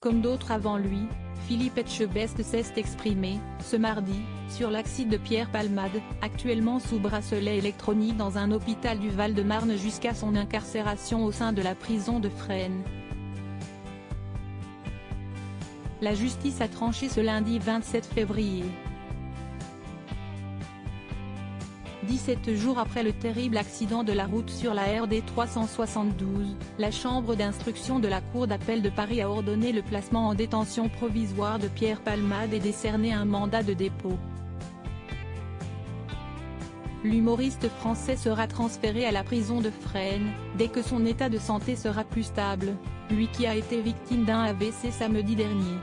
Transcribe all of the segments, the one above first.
Comme d'autres avant lui, Philippe Etchebest s'est exprimé, ce mardi, sur l'accident de Pierre Palmade, actuellement sous bracelet électronique dans un hôpital du Val-de-Marne jusqu'à son incarcération au sein de la prison de Fresnes. La justice a tranché ce lundi 27 février. 17 jours après le terrible accident de la route sur la RD 372, la chambre d'instruction de la Cour d'appel de Paris a ordonné le placement en détention provisoire de Pierre Palmade et décerné un mandat de dépôt. L'humoriste français sera transféré à la prison de Fresnes, dès que son état de santé sera plus stable, lui qui a été victime d'un AVC samedi dernier.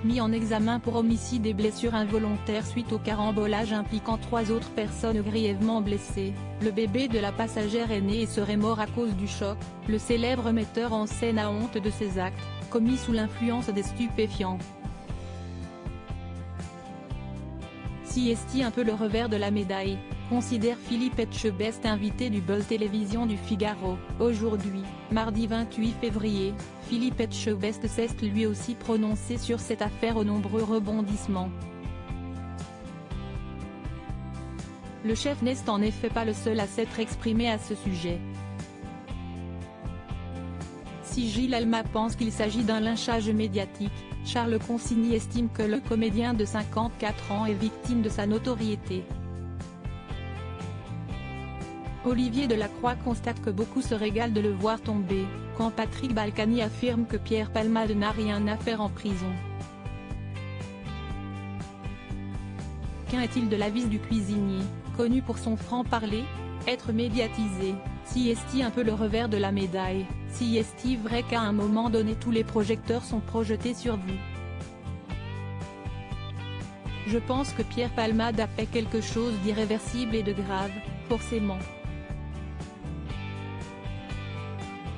Mis en examen pour homicide et blessures involontaires suite au carambolage impliquant 3 autres personnes grièvement blessées, le bébé de la passagère est né et serait mort à cause du choc, le célèbre metteur en scène a honte de ses actes, commis sous l'influence des stupéfiants. Si est un peu le revers de la médaille, considère Philippe Etchebest, invité du Buzz Télévision du Figaro. Aujourd'hui, mardi 28 février, Philippe Etchebest s'est lui aussi prononcé sur cette affaire aux nombreux rebondissements. Le chef n'est en effet pas le seul à s'être exprimé à ce sujet. Si Gilles Alma pense qu'il s'agit d'un lynchage médiatique, Charles Consigny estime que le comédien de 54 ans est victime de sa notoriété. Olivier Delacroix constate que beaucoup se régalent de le voir tomber, quand Patrick Balkany affirme que Pierre Palmade n'a rien à faire en prison. Qu'en est-il de l'avis du cuisinier, connu pour son franc-parler, être médiatisé, si est-il un peu le revers de la médaille, si est-il vrai qu'à un moment donné tous les projecteurs sont projetés sur vous? Je pense que Pierre Palmade a fait quelque chose d'irréversible et de grave, forcément.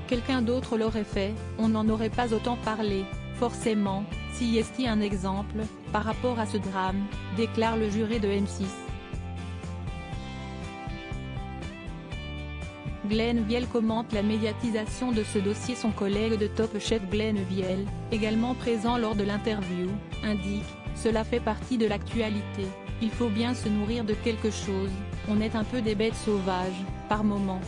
Quelqu'un d'autre l'aurait fait, on n'en aurait pas autant parlé, forcément, si est un exemple, par rapport à ce drame, déclare le juré de M6. Glenn Viel commente la médiatisation de ce dossier. Son collègue de Top Chef Glenn Viel, également présent lors de l'interview, indique « Cela fait partie de l'actualité, il faut bien se nourrir de quelque chose, on est un peu des bêtes sauvages, par moments.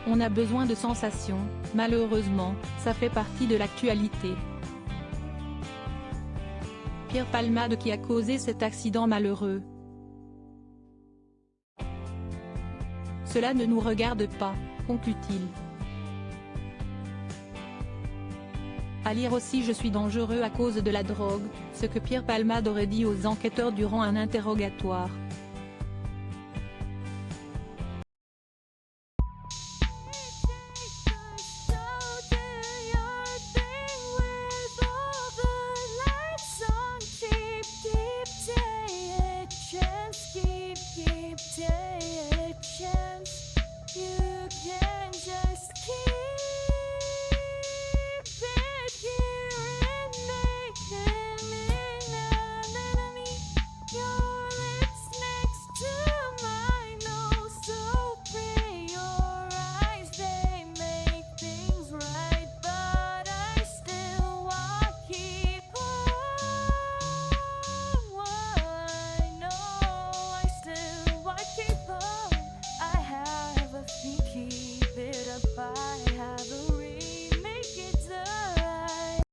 On a besoin de sensations, malheureusement, ça fait partie de l'actualité. » Pierre Palmade qui a causé cet accident malheureux. Cela ne nous regarde pas, conclut-il. À lire aussi Je suis dangereux à cause de la drogue, ce que Pierre Palmade aurait dit aux enquêteurs durant un interrogatoire.